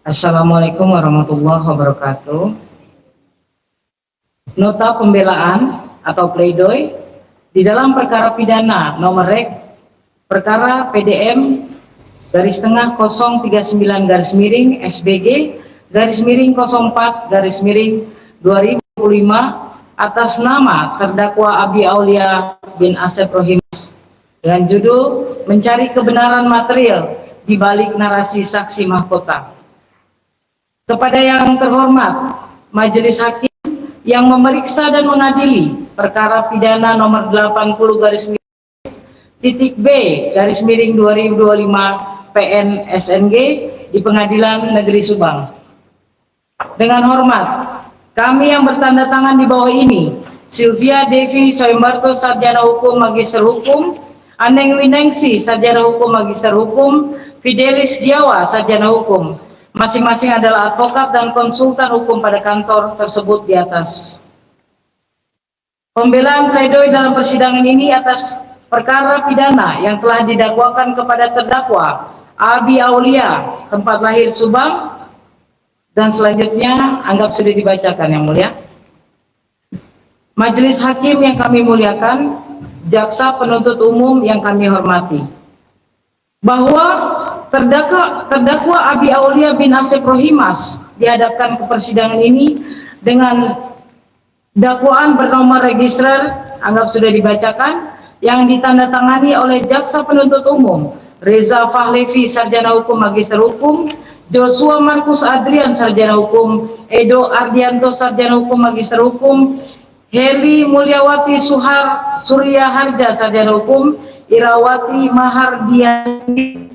Assalamualaikum warahmatullahi wabarakatuh. Nota pembelaan atau pledoi di dalam perkara pidana nomor rek perkara PDM garis tengah 039 garis miring SBG garis miring 04 garis miring 2005 atas nama terdakwa Abi Aulia bin Asep Rohimas dengan judul mencari kebenaran material di balik narasi saksi mahkota. Kepada yang terhormat Majelis Hakim yang memeriksa dan mengadili perkara pidana nomor 80 garis miring titik B garis miring 2025 PN SNG di Pengadilan Negeri Subang. Dengan hormat, kami yang bertanda tangan di bawah ini, Sylvia Devi Soembarto Sarjana Hukum Magister Hukum, Aneng Winengsi Sarjana Hukum Magister Hukum, Fidelis Giawa Sarjana Hukum, masing-masing adalah advokat dan konsultan hukum pada kantor tersebut di atas. Pembelaan pledoi dalam persidangan ini atas perkara pidana yang telah didakwakan kepada terdakwa Abi Aulia, tempat lahir Subang, dan selanjutnya anggap sudah dibacakan yang mulia. Majelis Hakim yang kami muliakan, jaksa penuntut umum yang kami hormati, bahwa terdakwa Abi Aulia bin Asep Rohimas dihadapkan ke persidangan ini dengan dakwaan bernomor register anggap sudah dibacakan yang ditandatangani oleh jaksa penuntut umum Reza Fahlevi Sarjana Hukum Magister Hukum, Joshua Markus Adrian Sarjana Hukum, Edo Ardianto Sarjana Hukum Magister Hukum, Heli Mulyawati Surya Harja Sarjana Hukum, Irawati Mahardianti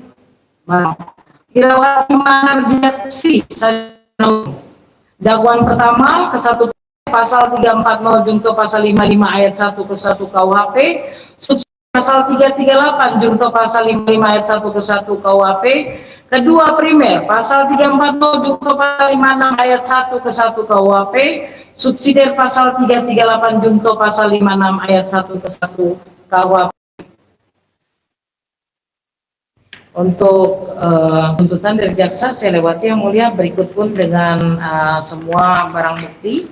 dakwaan pertama ke-1 pasal 340 junto pasal 55 ayat 1 ke 1 KUHP, pasal 338 junto pasal 55 ayat 1 ke 1 KUHP, kedua primer pasal 340 junto pasal 56 ayat 1 ke 1 KUHP, subsidiar pasal 338 junto pasal 56 ayat 1 ke 1 KUHP. Untuk tuntutan dari jaksa saya lewati yang mulia, berikut pun dengan semua barang bukti.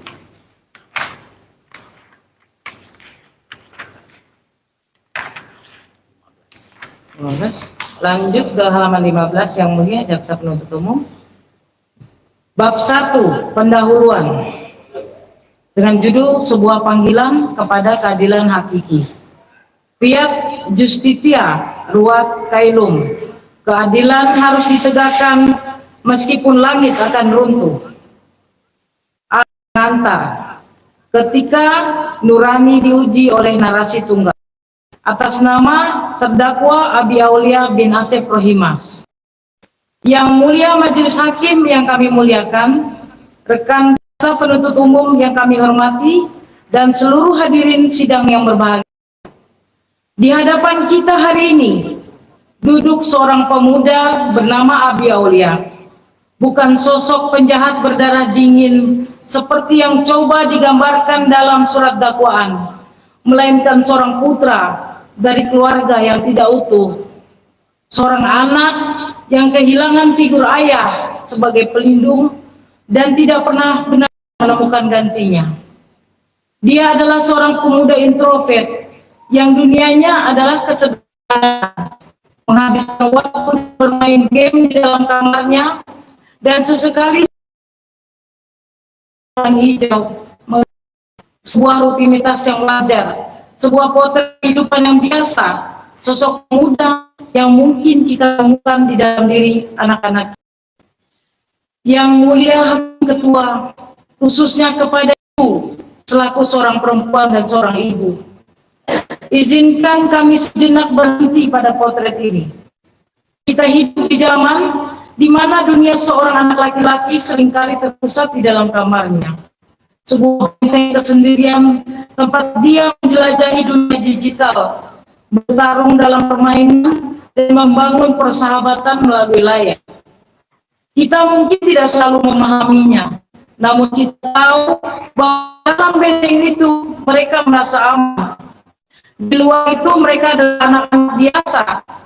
Lanjut ke halaman 15 yang mulia, jaksa penuntut umum. Bab 1 pendahuluan dengan judul sebuah panggilan kepada keadilan hakiki. Fiat Justitia Ruat Kailum, keadilan harus ditegakkan meskipun langit akan runtuh. Antar ketika nurani diuji oleh narasi tunggal atas nama terdakwa Abi Aulia bin Asep Rohimas. Yang mulia Majelis Hakim yang kami muliakan, rekan jaksa penuntut umum yang kami hormati, dan seluruh hadirin sidang yang berbahagia. Di hadapan kita hari ini duduk seorang pemuda bernama Abi Aulia, bukan sosok penjahat berdarah dingin seperti yang coba digambarkan dalam surat dakwaan, melainkan seorang putra dari keluarga yang tidak utuh, seorang anak yang kehilangan figur ayah sebagai pelindung dan tidak pernah benar menemukan gantinya. Dia adalah seorang pemuda introvert yang dunianya adalah kesederhanaan, menghabiskan waktu bermain game di dalam kamarnya, dan sesekali hijau, sebuah rutinitas yang wajar, sebuah potret kehidupan yang biasa, sosok muda yang mungkin kita temukan di dalam diri anak-anak. Yang mulia Hakim Ketua, khususnya kepada ibu selaku seorang perempuan dan seorang ibu, izinkan kami sejenak berhenti pada potret ini. Kita hidup di zaman di mana dunia seorang anak laki-laki seringkali terpusat di dalam kamarnya. Sebuah benteng kesendirian tempat dia menjelajahi dunia digital, bertarung dalam permainan, dan membangun persahabatan melalui layar. Kita mungkin tidak selalu memahaminya, namun kita tahu bahwa dalam benteng itu mereka merasa aman. Di luar itu mereka adalah anak-anak biasa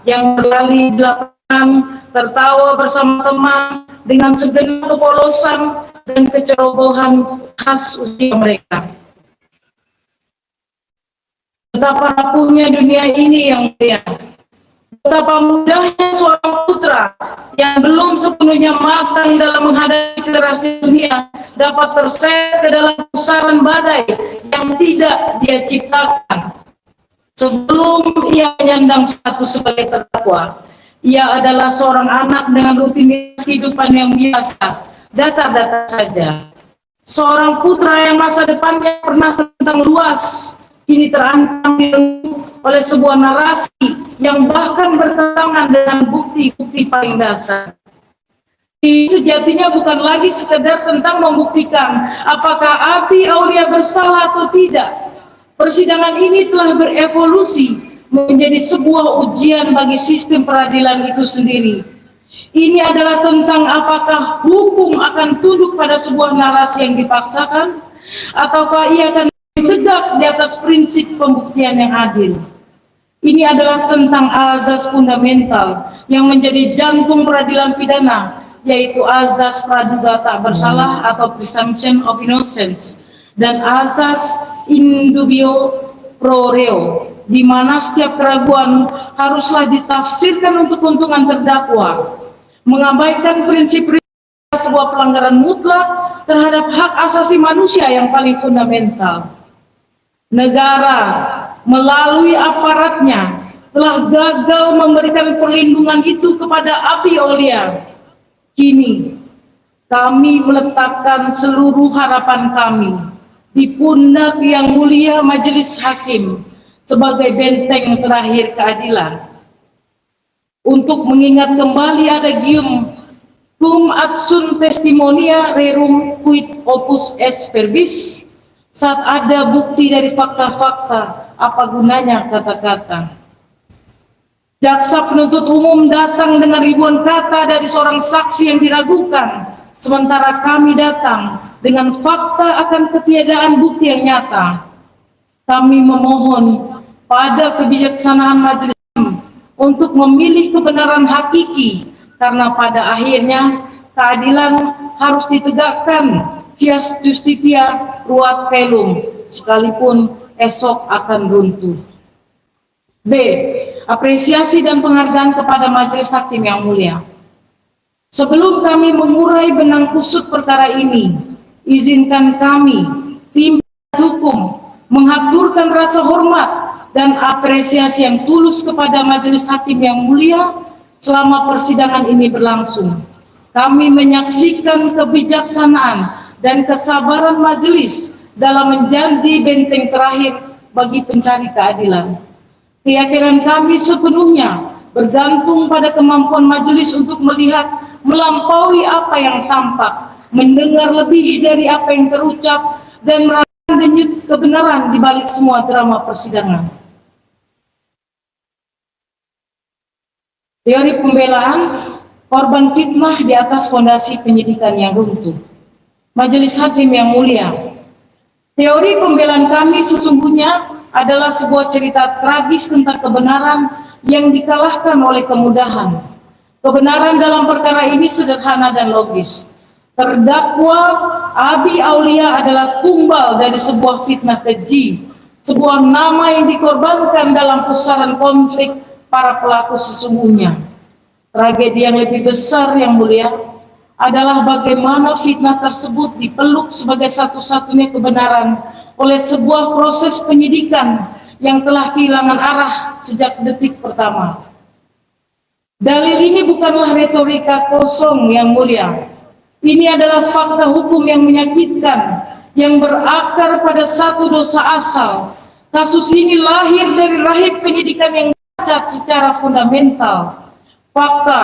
yang berlari di lapangan, tertawa bersama teman, dengan segenap kepolosan dan kecerobohan khas usia mereka. Betapa rapuhnya dunia ini yang mulia, betapa mudahnya seorang putra yang belum sepenuhnya matang dalam menghadapi kerasnya dunia dapat terseret ke dalam pusaran badai yang tidak dia ciptakan. Sebelum ia menyandang status sebagai terdakwa, ia adalah seorang anak dengan rutinitas kehidupan yang biasa, datar-datar saja. Seorang putra yang masa depannya pernah tertentang luas, kini terancam direnggut oleh sebuah narasi yang bahkan bertentangan dengan bukti-bukti paling dasar. Sejatinya bukan lagi sekedar tentang membuktikan apakah Abi Aulia bersalah atau tidak. Persidangan ini telah berevolusi menjadi sebuah ujian bagi sistem peradilan itu sendiri. Ini adalah tentang apakah hukum akan tunduk pada sebuah narasi yang dipaksakan, ataukah ia akan tegak di atas prinsip pembuktian yang adil. Ini adalah tentang azas fundamental yang menjadi jantung peradilan pidana, yaitu azas praduga tak bersalah atau presumption of innocence, dan azas in dubio pro reo, di mana setiap keraguan haruslah ditafsirkan untuk keuntungan terdakwa, mengabaikan prinsip sebuah pelanggaran mutlak terhadap hak asasi manusia yang paling fundamental. Negara melalui aparatnya telah gagal memberikan perlindungan itu kepada Abi Aulia. Kini kami meletakkan seluruh harapan kami di pundak yang mulia Majelis Hakim sebagai benteng terakhir keadilan. Untuk mengingat kembali adagium cum ad sunt testimonia rerum quid opus est verbis, saat ada bukti dari fakta-fakta, apa gunanya kata-kata. Jaksa penuntut umum datang dengan ribuan kata dari seorang saksi yang diragukan, sementara kami datang dengan fakta akan ketiadaan bukti yang nyata. Kami memohon pada kebijaksanaan majelis untuk memilih kebenaran hakiki, karena pada akhirnya keadilan harus ditegakkan via justitia ruat caelum, sekalipun esok akan runtuh. B. Apresiasi dan penghargaan kepada Majelis Hakim yang mulia. Sebelum kami mengurai benang kusut perkara ini, izinkan kami, tim hukum, menghaturkan rasa hormat dan apresiasi yang tulus kepada Majelis Hakim yang mulia selama persidangan ini berlangsung. Kami menyaksikan kebijaksanaan dan kesabaran majelis dalam menjadi benteng terakhir bagi pencari keadilan. Keyakinan kami sepenuhnya bergantung pada kemampuan majelis untuk melihat melampaui apa yang tampak, mendengar lebih dari apa yang terucap, dan merasakan denyut kebenaran di balik semua drama persidangan. Teori pembelaan korban fitnah di atas fondasi penyidikan yang runtuh. Majelis Hakim yang mulia, teori pembelaan kami sesungguhnya adalah sebuah cerita tragis tentang kebenaran yang dikalahkan oleh kemudahan. Kebenaran dalam perkara ini sederhana dan logis. Terdakwa Abi Aulia adalah tumbal dari sebuah fitnah keji, sebuah nama yang dikorbankan dalam pusaran konflik para pelaku sesungguhnya. Tragedi yang lebih besar yang mulia adalah bagaimana fitnah tersebut dipeluk sebagai satu-satunya kebenaran oleh sebuah proses penyidikan yang telah kehilangan arah sejak detik pertama. Dalil ini bukanlah retorika kosong yang mulia. Ini adalah fakta hukum yang menyakitkan, yang berakar pada satu dosa asal. Kasus ini lahir dari rahim penyidikan yang cacat secara fundamental. Fakta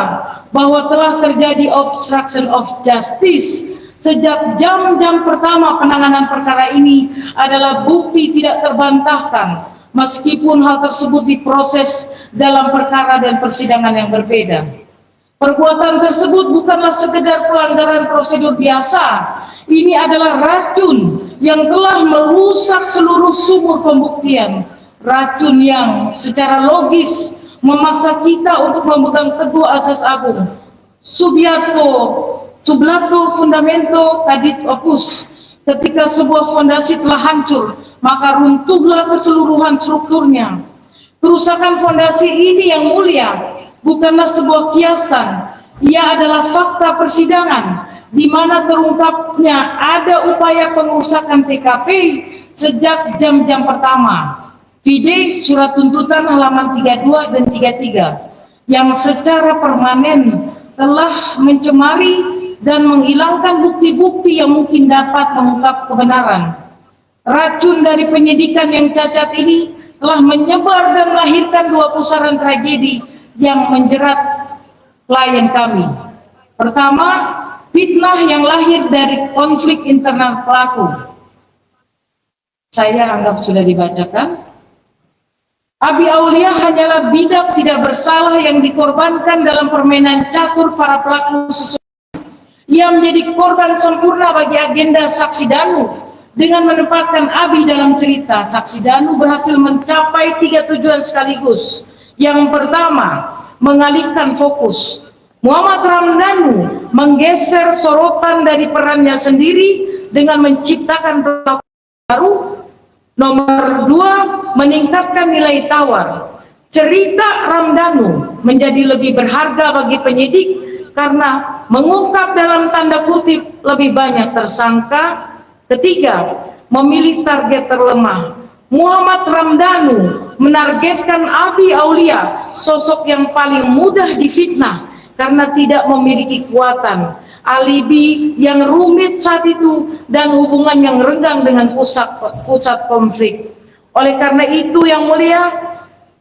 bahwa telah terjadi obstruction of justice sejak jam-jam pertama penanganan perkara ini adalah bukti tidak terbantahkan, meskipun hal tersebut diproses dalam perkara dan persidangan yang berbeda. Perbuatan tersebut bukanlah sekedar pelanggaran prosedur biasa. Ini adalah racun yang telah merusak seluruh sumur pembuktian. Racun yang secara logis memaksa kita untuk memegang teguh asas agung, subiato sublato fundamento cadit opus. Ketika sebuah fondasi telah hancur, maka runtuhlah keseluruhan strukturnya. Kerusakan fondasi ini yang mulia bukanlah sebuah kiasan, ia adalah fakta persidangan di mana terungkapnya ada upaya pengerusakan TKP sejak jam-jam pertama. Vide surat tuntutan halaman 32 dan 33 yang secara permanen telah mencemari dan menghilangkan bukti-bukti yang mungkin dapat mengungkap kebenaran. Racun dari penyidikan yang cacat ini telah menyebar dan melahirkan dua pusaran tragedi yang menjerat klien kami. Pertama, fitnah yang lahir dari konflik internal pelaku. Saya anggap sudah dibacakan. Abi Aulia hanyalah bidak tidak bersalah yang dikorbankan dalam permainan catur para pelaku sesuatu. Ia menjadi korban sempurna bagi agenda saksi Danu. Dengan menempatkan Abi dalam cerita, saksi Danu berhasil mencapai 3 tujuan sekaligus. Yang pertama, mengalihkan fokus. Muhammad Ramdhanu menggeser sorotan dari perannya sendiri dengan menciptakan pelaku baru. Nomor 2, meningkatkan nilai tawar. Cerita Ramdhanu menjadi lebih berharga bagi penyidik karena mengungkap dalam tanda kutip lebih banyak tersangka. Ketiga, memilih target terlemah. Muhammad Ramdhanu menargetkan Abi Aulia, sosok yang paling mudah difitnah karena tidak memiliki kekuatan, alibi yang rumit saat itu, dan hubungan yang renggang dengan pusat konflik. Oleh karena itu, yang mulia,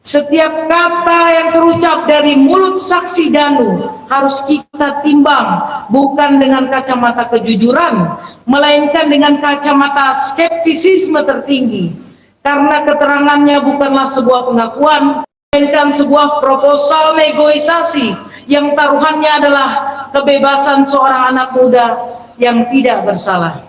setiap kata yang terucap dari mulut saksi Danu harus kita timbang bukan dengan kacamata kejujuran, melainkan dengan kacamata skeptisisme tertinggi, karena keterangannya bukanlah sebuah pengakuan, melainkan sebuah proposal negosiasi yang taruhannya adalah kebebasan seorang anak muda yang tidak bersalah.